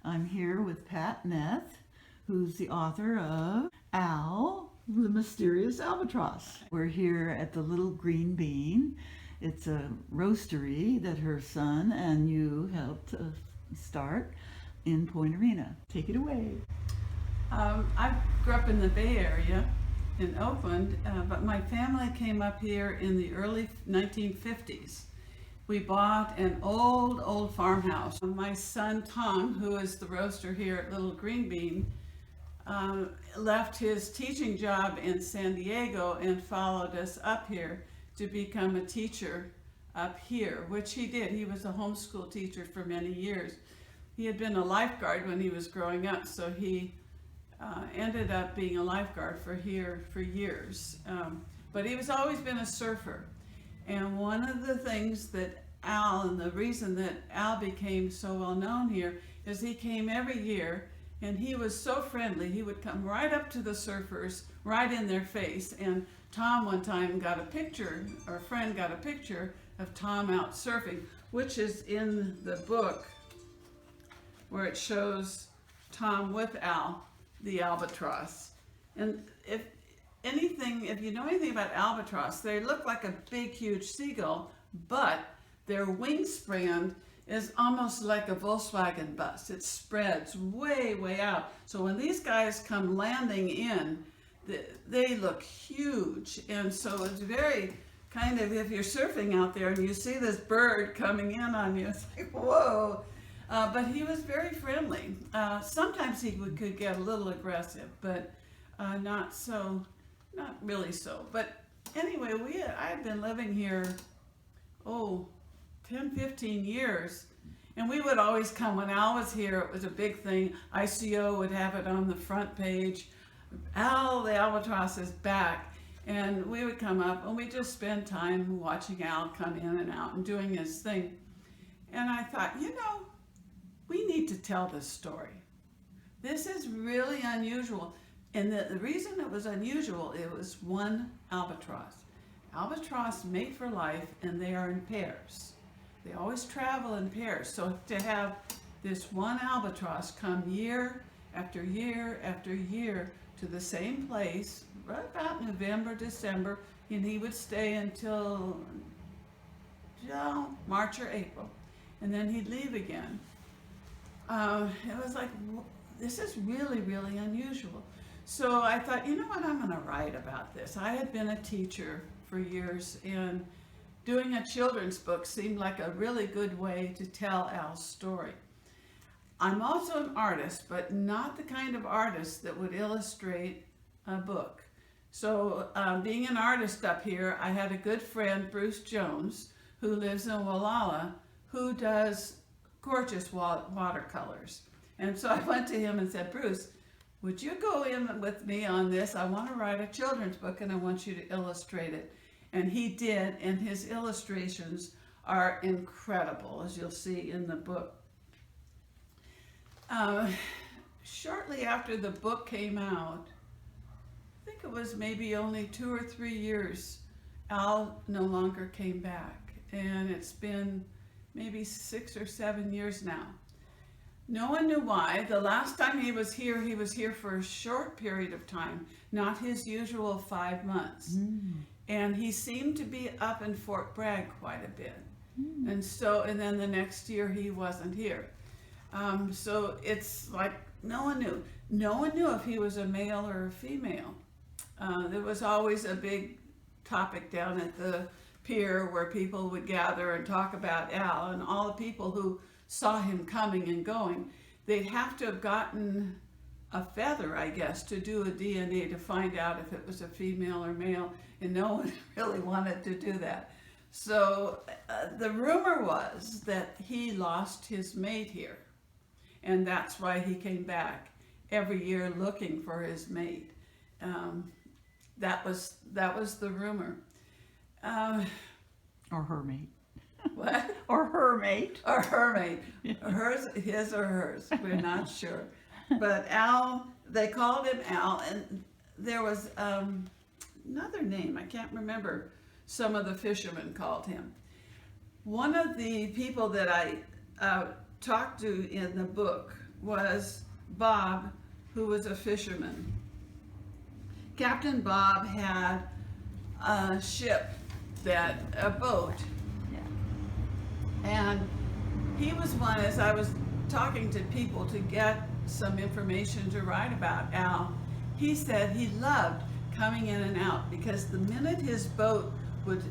I'm here with Pat Neth, who's the author of Al, the Mysterious Albatross. We're here at the Little Green Bean. It's a roastery that her son and you helped start in Point Arena. Take it away. I grew up in the Bay Area in Oakland, but my family came up here in the early 1950s. We bought an old farmhouse. My son Tom, who is the roaster here at Little Green Bean, left his teaching job in San Diego and followed us up here to become a teacher up here, which he did. He was a homeschool teacher for many years. He had been a lifeguard when he was growing up, so he ended up being a lifeguard for years. But he was always been a surfer. And one of the things that Al, and the reason that Al became so well known here, is he came every year and he was so friendly. He would come right up to the surfers, right in their face. And Tom one time got a picture, or a friend got a picture of Tom out surfing, which is in the book where it shows Tom with Al, the albatross. And if you know anything about albatross, they look like a big, huge seagull, but their wingspan is almost like a Volkswagen bus. It spreads way out. So when these guys come landing in, they look huge. And so it's very kind of, if you're surfing out there and you see this bird coming in on you, it's like, whoa. But he was very friendly. Sometimes he could get a little aggressive, but not really so. But anyway, I had been living here, 10, 15 years. And we would always come, when Al was here, it was a big thing. ICO would have it on the front page. Al, the albatross is back. And we would come up and we'd just spend time watching Al come in and out and doing his thing. And I thought, we need to tell this story. This is really unusual. And the reason it was unusual, it was one albatross. Albatross mate for life, and they are in pairs. They always travel in pairs. So to have this one albatross come year after year after year to the same place, right about November, December, and he would stay until March or April, and then he'd leave again. It was like, this is really unusual. So I thought, you know what, I'm going to write about this. I had been a teacher for years, and doing a children's book seemed like a really good way to tell Al's story. I'm also an artist, but not the kind of artist that would illustrate a book. So being an artist up here, I had a good friend, Bruce Jones, who lives in Wallala, who does gorgeous watercolors. And so I went to him and said, Bruce, would you go in with me on this? I want to write a children's book and I want you to illustrate it. And he did, and his illustrations are incredible, as you'll see in the book. Shortly after the book came out, I think it was maybe only 2 or 3 years, Al no longer came back. And it's been maybe 6 or 7 years now. No one knew why. The last time he was here for a short period of time, not his usual 5 months. And he seemed to be up in Fort Bragg quite a bit. And then the next year he wasn't here. So it's like no one knew. No one knew if he was a male or a female. There was always a big topic down at the pier where people would gather and talk about Al, and all the people who saw him coming and going, they'd have to have gotten a feather, I guess, to do a DNA to find out if it was a female or male, and no one really wanted to do that. So the rumor was that he lost his mate here, and that's why he came back every year looking for his mate. That was the rumor. Or her mate. What? Or her mate. Or her mate. His or hers. We're not sure. But Al, they called him Al, and there was another name, I can't remember, some of the fishermen called him. One of the people that I talked to in the book, was Bob, who was a fisherman. Captain Bob had a ship, a boat, Yeah. and he was one, as I was talking to people to get some information to write about Al, he said he loved coming in and out because the minute his boat would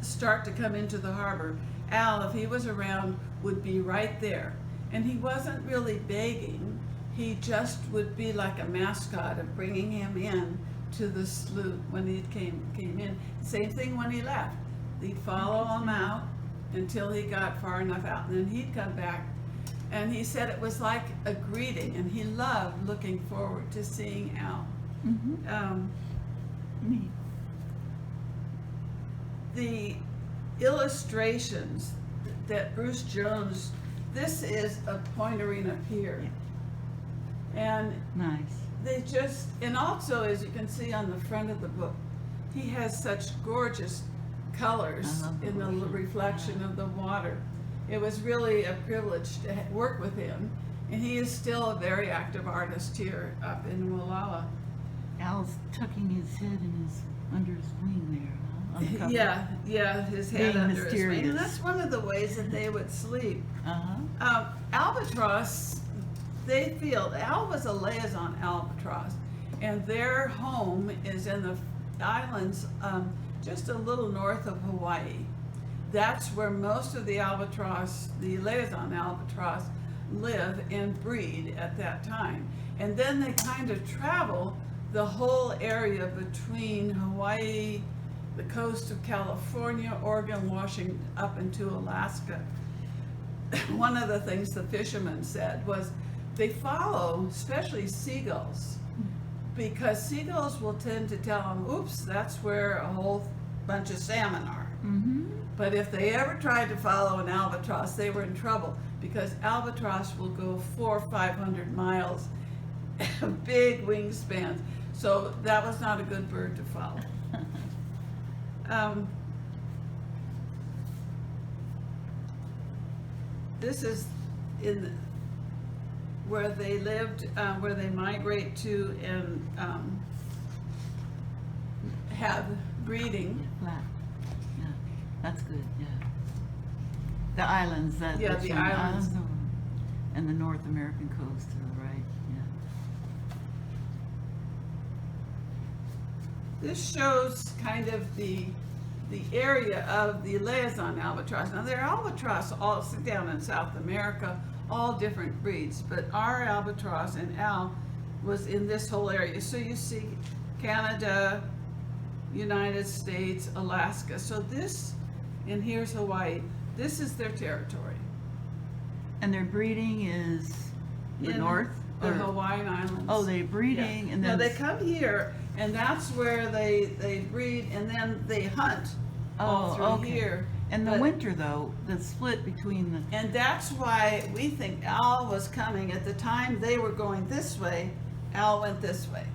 start to come into the harbor, Al, if he was around, would be right there. And he wasn't really begging, he just would be like a mascot of bringing him in to the sloop when he came in. Same thing when he left. He'd follow him out until he got far enough out, and then he'd come back. And he said it was like a greeting, and he loved looking forward to seeing Al. Neat. The illustrations that Bruce Jones, this is a Pointerina pier. And Nice. they just, and also as you can see on the front of the book, he has such gorgeous colors in the reflection of the water. It was really a privilege to work with him, and he is still a very active artist here up in Wallala. Al's tucking his head under his wing there, huh? On the cover. Yeah, his head Being under his wing. mysterious. And that's one of the ways that they would sleep. Albatross, they feel, Al was a Laysan Albatross, and their home is in the islands just a little north of Hawaii. That's where most of the albatross, the Laysan Albatross, live and breed at that time. And then they kind of travel the whole area between Hawaii, the coast of California, Oregon, Washington, up into Alaska. One of the things the fishermen said was they follow, especially seagulls, because seagulls will tend to tell them, oops, that's where a whole bunch of salmon are. But if they ever tried to follow an albatross, they were in trouble, because albatross will go 400 or 500 miles, big wingspans. So that was not a good bird to follow. This is where they lived, where they migrate to and have breeding. Flat. Yeah, that's good. Yeah. The islands that. Yeah, that the show- islands. and the North American coast to the right. Yeah. This shows kind of the area of the Laysan albatross. Now there are albatross all down in South America, all different breeds, but our albatross and Al was in this whole area. So you see Canada, United States, Alaska. So this, and here's Hawaii, this is their territory. And their breeding is the In north. The or- Hawaiian Islands. Oh, they breeding Yeah. and No, then. they come here, and that's where they breed, and then they hunt all through okay. here. And the But- winter though, the split between the. And that's why we think Al was coming. At the time they were going this way, Al went this way.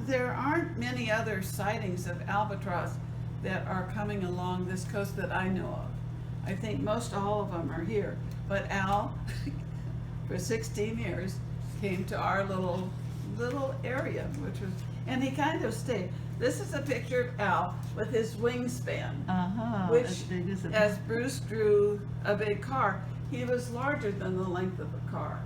There aren't many other sightings of albatross that are coming along this coast that I know of. I think most all of them are here. But Al, for 16 years, came to our little area, which was, and he kind of stayed. This is a picture of Al with his wingspan, As which, big as a. as Bruce drew a big car, he was larger than the length of a car.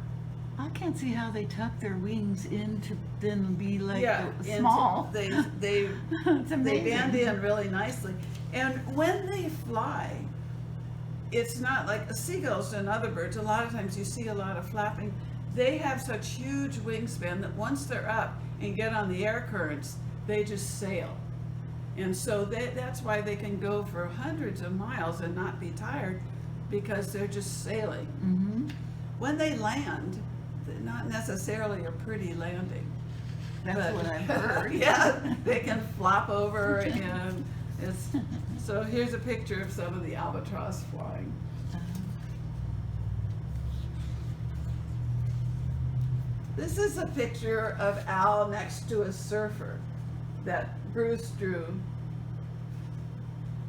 I can't see how they tuck their wings in to then be like into- small. They It's they amazing. bend in really nicely. And when they fly, it's not like seagulls and other birds. A lot of times you see a lot of flapping. They have such huge wingspan that once they're up and get on the air currents, they just sail. And so that's why they can go for hundreds of miles and not be tired, because they're just sailing. Mm-hmm. When they land, they're not necessarily a pretty landing. That's But- what I've heard. Yeah, they can flop over, and it's, so here's a picture of some of the albatross flying. This is a picture of Al next to a surfer that Bruce drew.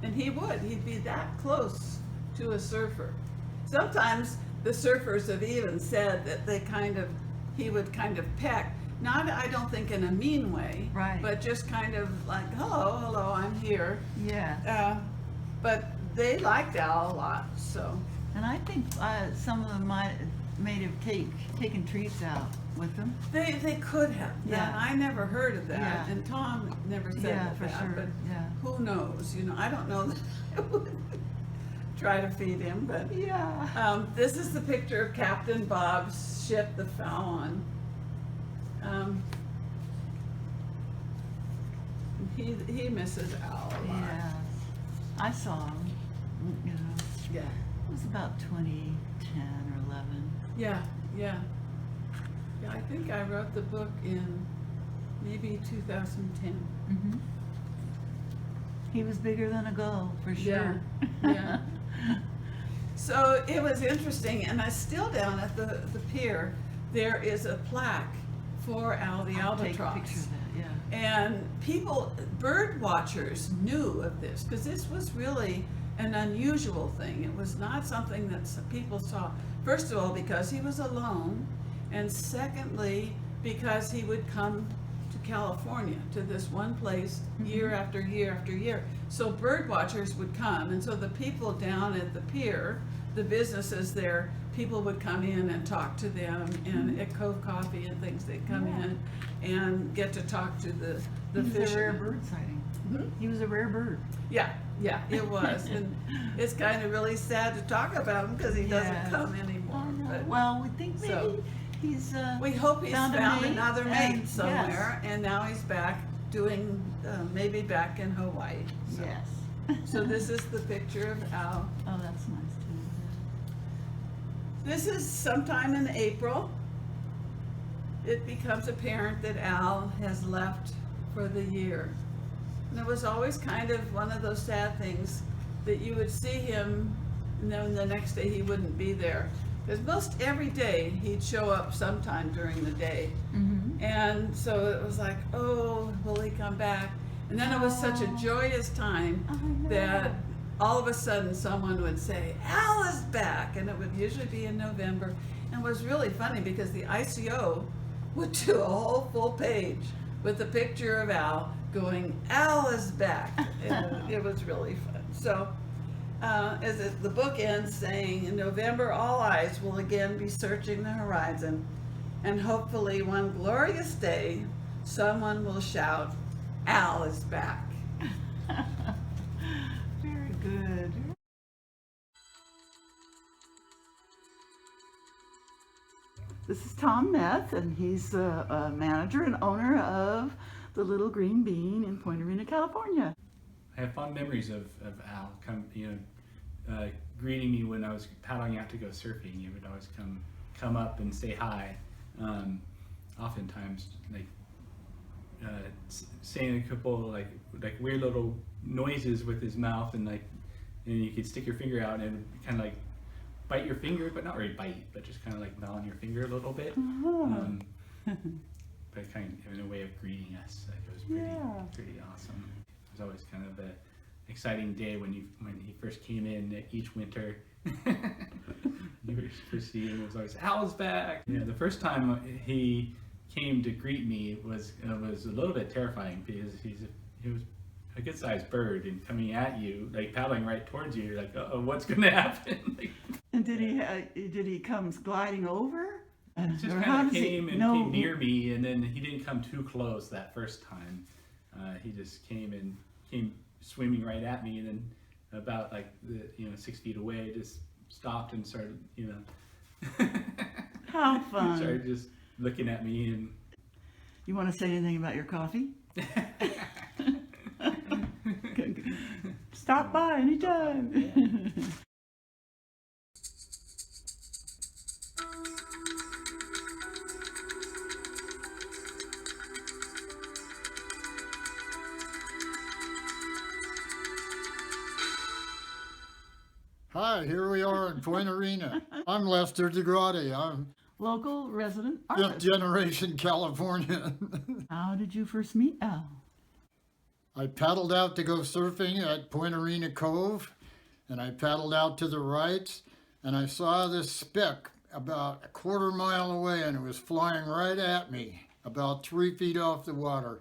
And he'd be that close to a surfer. Sometimes the surfers have even said that he would kind of peck, not, I don't think in a mean way, Right. but just kind of like, hello, I'm here. Yeah. But they liked Al a lot, so. And I think some of them may have taken treats out with them. They could have. Yeah. And I never heard of that. Yeah. And Tom never said Yeah, that. for sure. But Yeah. who knows? You know, I don't know that I would try to feed him. But Yeah. this is the picture of Captain Bob's ship, the Fallon. He misses Al a lot. Yeah. I saw him. You know, Yeah. it was about 2010 or 11. Yeah. Yeah, I think I wrote the book in maybe 2010. Mm-hmm. He was bigger than a gull, for sure. Yeah. So it was interesting, and I still down at the pier, there is a plaque for Al the I'll take a Albatross. picture of that, yeah. And people, bird watchers knew of this, because this was really an unusual thing. It was not something that people saw. First of all, because he was alone, and secondly, because he would come to California, to this one place, year after year after year. So bird watchers would come, and so the people down at the pier, the businesses there, people would come in and talk to them, and at Cove Coffee and things, they'd come in and get to talk to the He was a rare fishermen. bird sighting. Mhm. He was a rare bird. Yeah, it was, and it's kind of really sad to talk about him because he doesn't Yes. come anymore. But Well, we think maybe So, he's we hope he's found found a mate, another and- mate somewhere, and now he's back doing, maybe back in Hawaii. So, Yes. so this is the picture of Al. Oh, that's nice too. This is sometime in April. It becomes apparent that Al has left for the year. And it was always kind of one of those sad things that you would see him, and then the next day he wouldn't be there. Because most every day he'd show up sometime during the day. Mm-hmm. And so it was like, oh, will he come back? And then it was such a joyous time I know. that all of a sudden someone would say, Al is back. And it would usually be in November. And it was really funny because the ICO would do a whole full page with a picture of Al going, Al is back. And it was really fun. So the book ends saying, in November, all eyes will again be searching the horizon. And hopefully one glorious day, someone will shout, Al is back. Very good. This is Tom Neth, and he's a manager and owner of the Little Green Bean in Point Arena, California. I have fond memories of Al greeting me when I was paddling out to go surfing. He would always come up and say hi. Oftentimes, saying a couple like weird little noises with his mouth, and you could stick your finger out and it would kind of like bite your finger, but not really bite, but just kind of like gnaw on your finger a little bit. But kind of in a way of greeting us. It was pretty awesome. It was always kind of an exciting day when he first came in each winter. You first see him, it was always, Al's back. Yeah, the first time he came to greet me was a little bit terrifying because he was a good sized bird and coming at you, like paddling right towards you. You're like, uh-oh, what's gonna happen? And did he come gliding over? Just Or how kind of does he came know- near me, and then he didn't come too close that first time. He just came swimming right at me, and then about 6 feet away, just stopped and started, How fun. started just looking at me. And You want to say anything about your coffee? Stop by anytime. Hi, here we are in Point Arena. I'm Lester DaGradi. I'm Local resident fifth artist. generation Californian. How did you first meet Al? I paddled out to go surfing at Point Arena Cove, and I paddled out to the right, and I saw this speck about a quarter mile away, and it was flying right at me, about 3 feet off the water.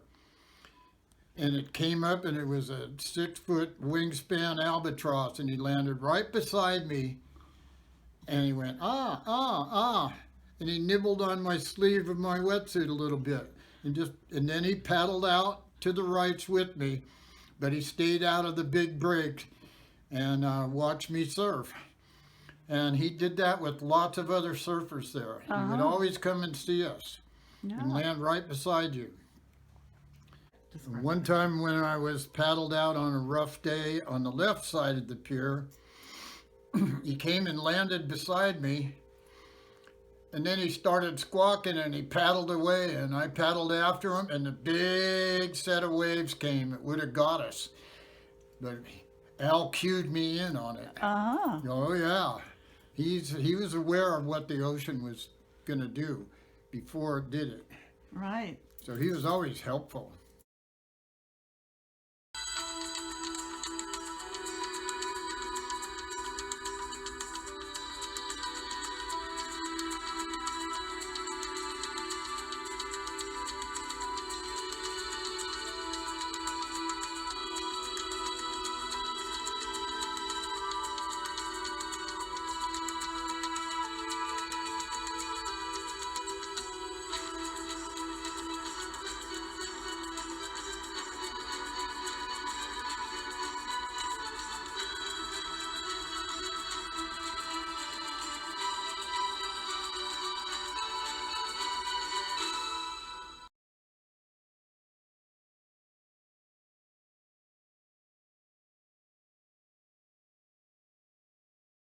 And it came up, and it was a 6-foot wingspan albatross, and he landed right beside me, and he went, ah, ah, ah, and he nibbled on my sleeve of my wetsuit a little bit, and then he paddled out to the rights with me, but he stayed out of the big break and watched me surf. And he did that with lots of other surfers there. He would always come and see us and land right beside you. One time when I was paddled out on a rough day on the left side of the pier, he came and landed beside me, and then he started squawking and he paddled away, and I paddled after him, and the big set of waves came. It would have got us, but Al cued me in on it. Oh yeah, he was aware of what the ocean was going to do before it did it. Right. So he was always helpful.